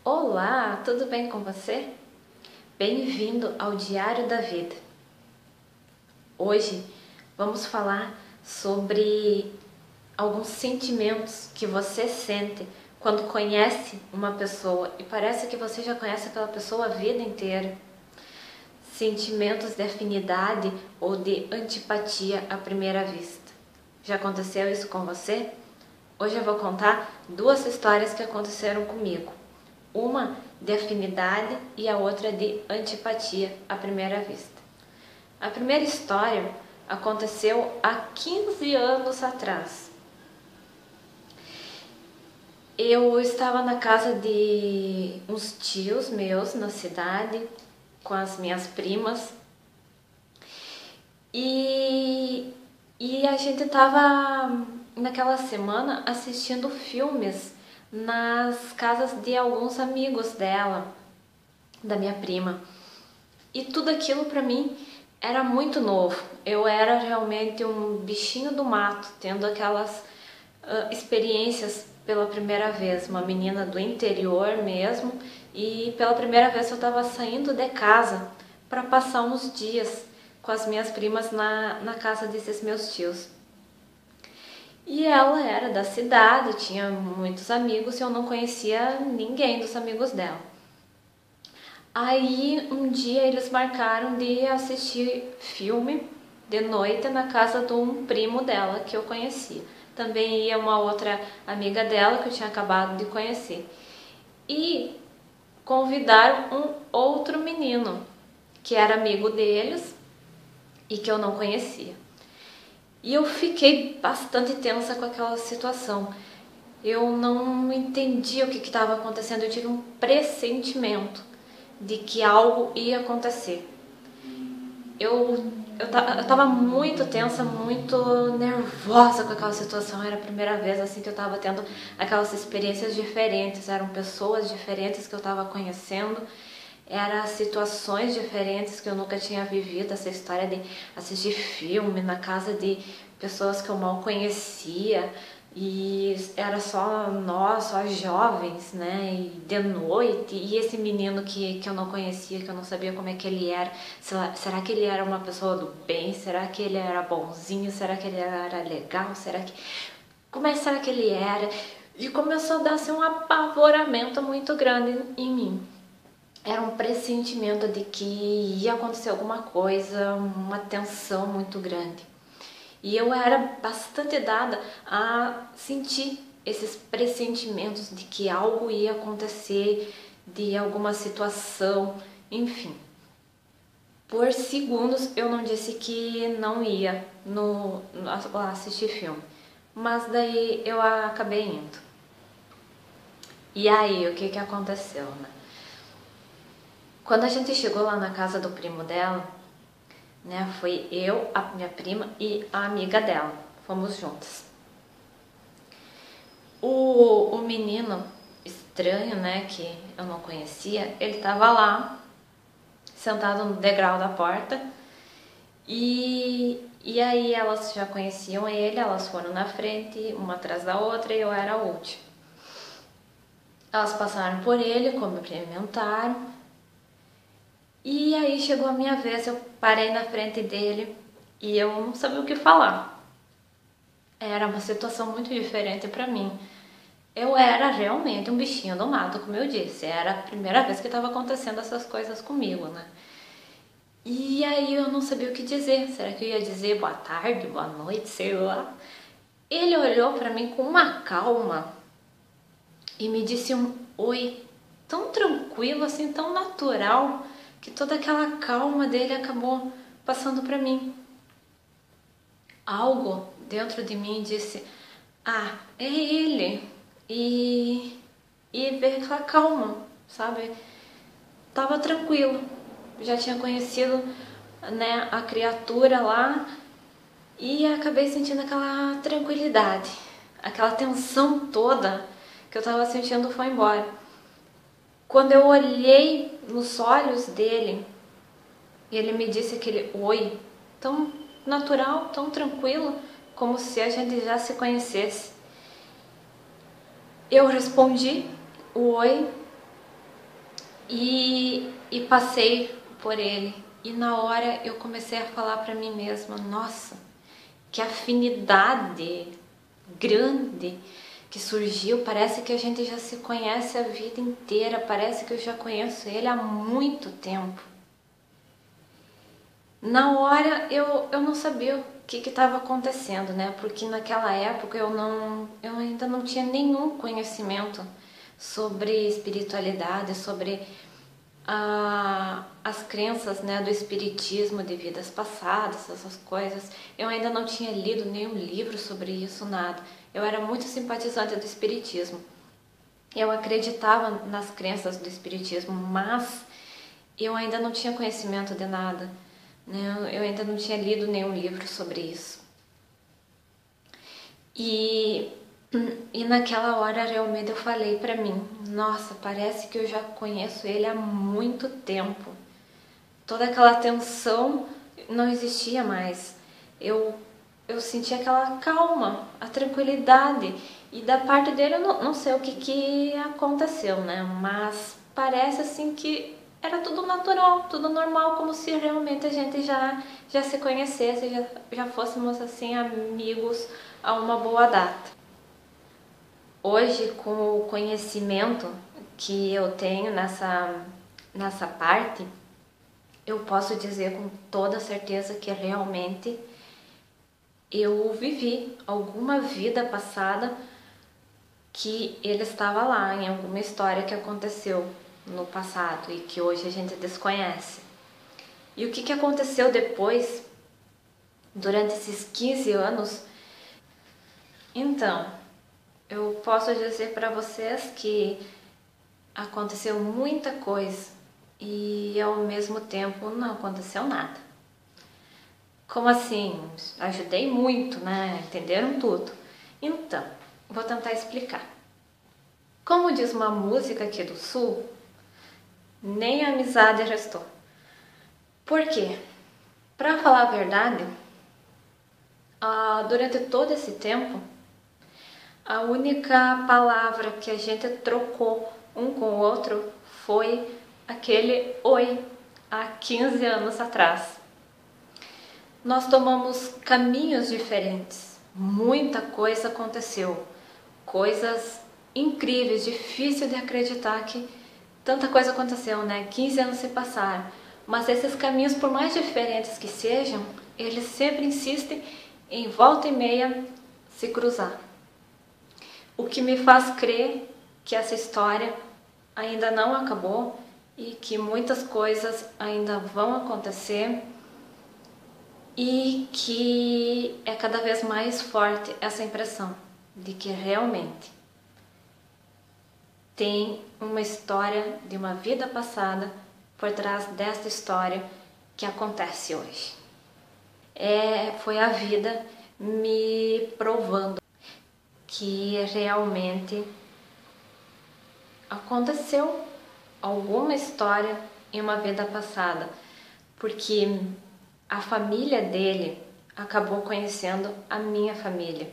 Olá, tudo bem com você? Bem-vindo ao Diário da Vida. Hoje vamos falar sobre alguns sentimentos que você sente quando conhece uma pessoa e parece que você já conhece aquela pessoa a vida inteira. Sentimentos de afinidade ou de antipatia à primeira vista. Já aconteceu isso com você? Hoje eu vou contar duas histórias que aconteceram comigo. Uma de afinidade e a outra de antipatia à primeira vista. A primeira história aconteceu há 15 anos atrás. Eu estava na casa de uns tios meus na cidade, com as minhas primas, e a gente estava naquela semana assistindo filmes nas casas de alguns amigos dela, da minha prima. E tudo aquilo para mim era muito novo. Eu era realmente um bichinho do mato, tendo aquelas experiências pela primeira vez. Uma menina do interior mesmo, e pela primeira vez eu estava saindo de casa para passar uns dias com as minhas primas na casa desses meus tios. E ela era da cidade, tinha muitos amigos e eu não conhecia ninguém dos amigos dela. Aí um dia eles marcaram de assistir filme de noite na casa de um primo dela que eu conhecia. Também ia uma outra amiga dela que eu tinha acabado de conhecer. E convidaram um outro menino que era amigo deles e que eu não conhecia. E eu fiquei bastante tensa com aquela situação. Eu não entendia o que estava acontecendo. Eu tive um pressentimento de que algo ia acontecer. Eu estava muito tensa, muito nervosa com aquela situação. Era a primeira vez assim que eu estava tendo aquelas experiências diferentes. Eram pessoas diferentes que eu estava conhecendo. Eram situações diferentes que eu nunca tinha vivido. Essa história de assistir filme na casa de pessoas que eu mal conhecia. E era só nós, só jovens, né? E de noite. E esse menino que eu não conhecia, que eu não sabia como é que ele era. Será que ele era uma pessoa do bem? Será que ele era bonzinho? Será que ele era legal? Como é que será que ele era? E começou a dar assim, um apavoramento muito grande em mim. Era um pressentimento de que ia acontecer alguma coisa, uma tensão muito grande. E eu era bastante dada a sentir esses pressentimentos de que algo ia acontecer, de alguma situação, enfim. Por segundos eu não disse que não ia assistir filme, mas daí eu acabei indo. E aí, o que aconteceu, né? Quando a gente chegou lá na casa do primo dela, né, foi eu, a minha prima e a amiga dela. Fomos juntas. O menino estranho, né, que eu não conhecia, ele tava lá, sentado no degrau da porta. E aí elas já conheciam ele, elas foram na frente, uma atrás da outra, e eu era a última. Elas passaram por ele, cumprimentaram. E aí chegou a minha vez, eu parei na frente dele e eu não sabia o que falar. Era uma situação muito diferente para mim. Eu era realmente um bichinho do mato, como eu disse. Era a primeira vez que estava acontecendo essas coisas comigo, né? E aí eu não sabia o que dizer. Será que eu ia dizer boa tarde, boa noite, sei lá? Ele olhou para mim com uma calma e me disse um oi, tão tranquilo, assim, tão natural, que toda aquela calma dele acabou passando para mim. Algo dentro de mim disse, ah, é ele. E veio aquela calma, sabe? Tava tranquilo. Já tinha conhecido, né, a criatura lá e acabei sentindo aquela tranquilidade. Aquela tensão toda que eu tava sentindo foi embora. Quando eu olhei nos olhos dele, ele me disse aquele oi, tão natural, tão tranquilo, como se a gente já se conhecesse. Eu respondi o oi e passei por ele. E na hora eu comecei a falar para mim mesma, nossa, que afinidade grande que surgiu, parece que a gente já se conhece a vida inteira, parece que eu já conheço ele há muito tempo. Na hora eu não sabia o que estava acontecendo, né? Porque naquela época eu ainda não tinha nenhum conhecimento sobre espiritualidade, sobre as crenças, né, do espiritismo de vidas passadas, essas coisas. Eu ainda não tinha lido nenhum livro sobre isso, nada. Eu era muito simpatizante do espiritismo. Eu acreditava nas crenças do espiritismo, mas eu ainda não tinha conhecimento de nada, né? Eu ainda não tinha lido nenhum livro sobre isso. E naquela hora realmente eu falei pra mim, nossa, parece que eu já conheço ele há muito tempo. Toda aquela tensão não existia mais. Eu senti aquela calma, a tranquilidade. E da parte dele eu não sei o que aconteceu, né? Mas parece assim que era tudo natural, tudo normal, como se realmente a gente já se conhecesse, já fôssemos assim amigos a uma boa data. Hoje, com o conhecimento que eu tenho nessa parte, eu posso dizer com toda certeza que realmente eu vivi alguma vida passada que ele estava lá em alguma história que aconteceu no passado e que hoje a gente desconhece. E o que aconteceu depois, durante esses 15 anos? Então, eu posso dizer para vocês que aconteceu muita coisa e ao mesmo tempo não aconteceu nada. Como assim? Ajudei muito, né? Entenderam tudo. Então, vou tentar explicar. Como diz uma música aqui do Sul, nem a amizade restou. Por quê? Para falar a verdade, durante todo esse tempo, a única palavra que a gente trocou um com o outro foi aquele oi, há 15 anos atrás. Nós tomamos caminhos diferentes, muita coisa aconteceu, coisas incríveis, difícil de acreditar que tanta coisa aconteceu, né? 15 anos se passaram, mas esses caminhos, por mais diferentes que sejam, eles sempre insistem em volta e meia se cruzar. O que me faz crer que essa história ainda não acabou e que muitas coisas ainda vão acontecer e que é cada vez mais forte essa impressão de que realmente tem uma história de uma vida passada por trás desta história que acontece hoje. Foi a vida me provando que realmente aconteceu alguma história em uma vida passada, porque a família dele acabou conhecendo a minha família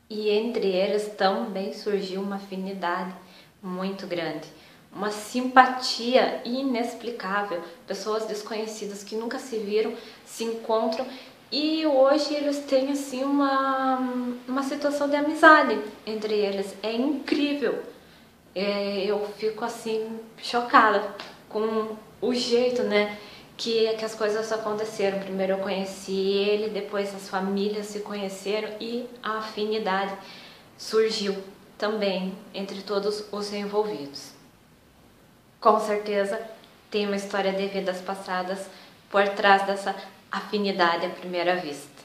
e entre eles também surgiu uma afinidade muito grande, uma simpatia inexplicável. Pessoas desconhecidas que nunca se viram se encontram e hoje eles têm assim uma situação de amizade entre eles. É incrível. Eu fico assim chocada com o jeito, né, que as coisas aconteceram. Primeiro eu conheci ele, depois as famílias se conheceram e a afinidade surgiu também entre todos os envolvidos. Com certeza tem uma história de vidas passadas por trás dessa afinidade à primeira vista.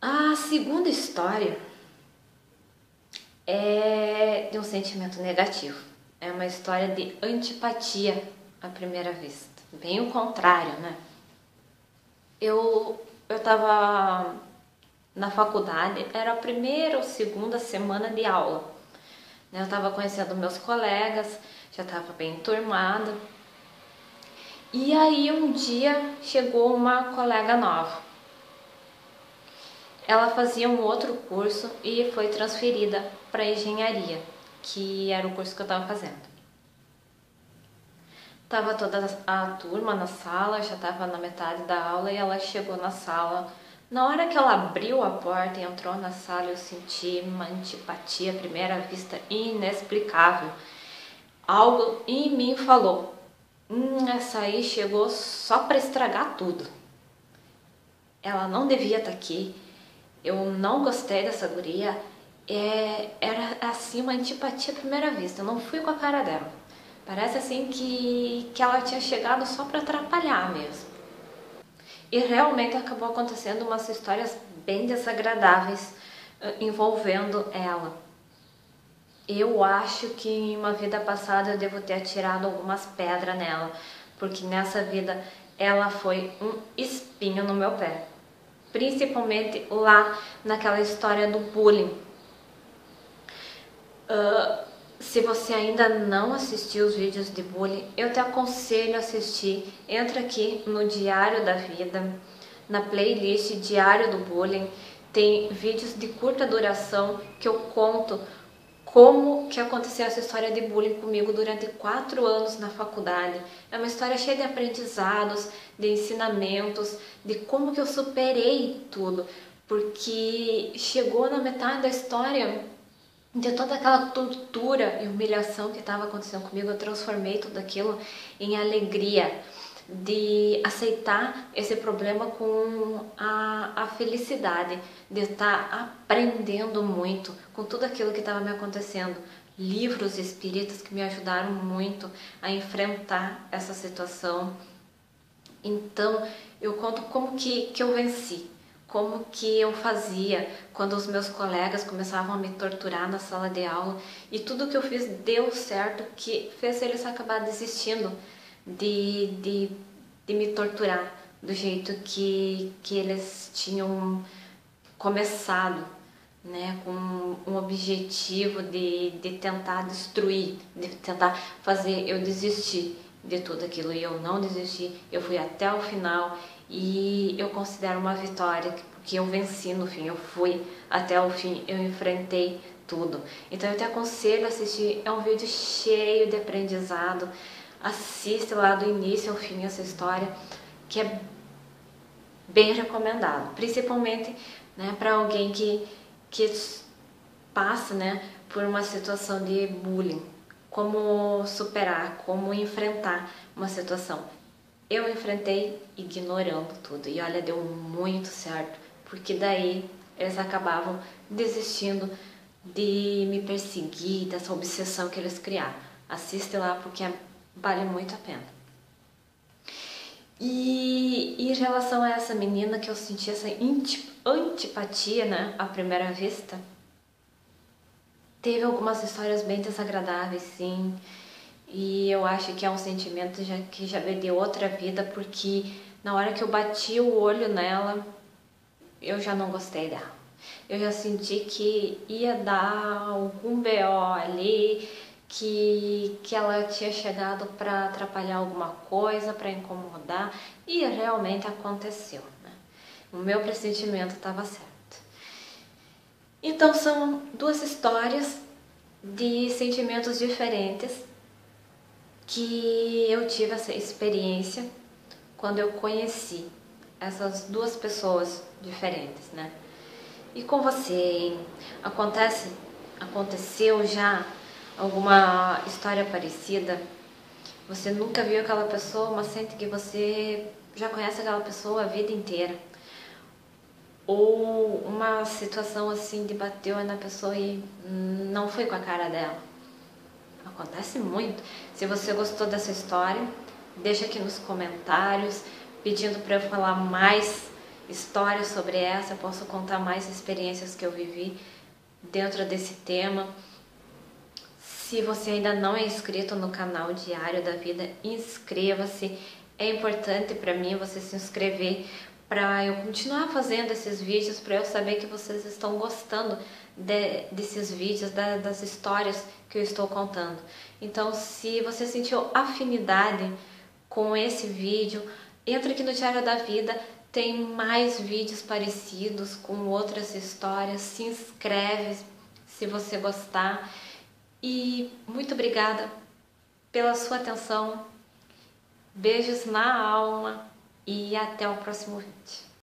A segunda história é de um sentimento negativo. É uma história de antipatia à primeira vista. Bem o contrário, né? Eu estava na faculdade, era a primeira ou segunda semana de aula. Eu estava conhecendo meus colegas, já estava bem enturmada. E aí um dia chegou uma colega nova. Ela fazia um outro curso e foi transferida para engenharia. que era o curso que eu estava fazendo. Tava toda a turma na sala, já estava na metade da aula e ela chegou na sala. Na hora que ela abriu a porta e entrou na sala, eu senti uma antipatia à primeira vista inexplicável. Algo em mim falou: essa aí chegou só para estragar tudo. Ela não devia estar aqui. Eu não gostei dessa guria. Era assim uma antipatia à primeira vista. Eu não fui com a cara dela. Parece assim que ela tinha chegado só para atrapalhar mesmo. E realmente acabou acontecendo umas histórias bem desagradáveis envolvendo ela. Eu acho que em uma vida passada eu devo ter atirado algumas pedras nela, porque nessa vida ela foi um espinho no meu pé. Principalmente lá naquela história do bullying. Se você ainda não assistiu os vídeos de bullying, eu te aconselho a assistir. Entra aqui no Diário da Vida, na playlist Diário do Bullying. Tem vídeos de curta duração que eu conto como que aconteceu essa história de bullying comigo durante 4 anos na faculdade. É uma história cheia de aprendizados, de ensinamentos, de como que eu superei tudo. Porque chegou na metade da história, de toda aquela tortura e humilhação que estava acontecendo comigo, eu transformei tudo aquilo em alegria, de aceitar esse problema com a felicidade, de estar aprendendo muito com tudo aquilo que estava me acontecendo. Livros espíritas que me ajudaram muito a enfrentar essa situação. Então, eu conto como que eu venci. Como que eu fazia quando os meus colegas começavam a me torturar na sala de aula, e tudo que eu fiz deu certo, que fez eles acabar desistindo de me torturar do jeito que eles tinham começado, né, com um objetivo de tentar destruir, de tentar fazer eu desistir de tudo aquilo. E eu não desisti, eu fui até o final. E eu considero uma vitória, porque eu venci no fim, eu fui até o fim, eu enfrentei tudo. Então eu te aconselho a assistir, é um vídeo cheio de aprendizado. Assiste lá do início ao fim essa história, que é bem recomendado, principalmente, né, para alguém que passa, né, por uma situação de bullying. Como superar, como enfrentar uma situação. Eu enfrentei ignorando tudo e olha, deu muito certo, porque daí eles acabavam desistindo de me perseguir, dessa obsessão que eles criaram. Assiste lá porque vale muito a pena. E em relação a essa menina que eu senti essa antipatia, né, à primeira vista, teve algumas histórias bem desagradáveis, sim. E eu acho que é um sentimento que já veio de outra vida, porque na hora que eu bati o olho nela, eu já não gostei dela. Eu já senti que ia dar algum BO ali, que ela tinha chegado para atrapalhar alguma coisa, para incomodar, e realmente aconteceu, né? O meu pressentimento estava certo. Então são 2 histórias de sentimentos diferentes, que eu tive essa experiência quando eu conheci essas 2 pessoas diferentes, né? E com você, hein? Aconteceu já alguma história parecida? Você nunca viu aquela pessoa, mas sente que você já conhece aquela pessoa a vida inteira? Ou uma situação assim de bateu na pessoa e não foi com a cara dela? Acontece muito. Se você gostou dessa história, deixa aqui nos comentários, pedindo para eu falar mais histórias sobre essa. Eu posso contar mais experiências que eu vivi dentro desse tema. Se você ainda não é inscrito no canal Diário da Vida, inscreva-se. É importante para mim você se inscrever, para eu continuar fazendo esses vídeos, para eu saber que vocês estão gostando desses vídeos, das histórias que eu estou contando. Então, se você sentiu afinidade com esse vídeo, entra aqui no Diário da Vida, tem mais vídeos parecidos com outras histórias, se inscreve se você gostar. E muito obrigada pela sua atenção. Beijos na alma e até o próximo vídeo.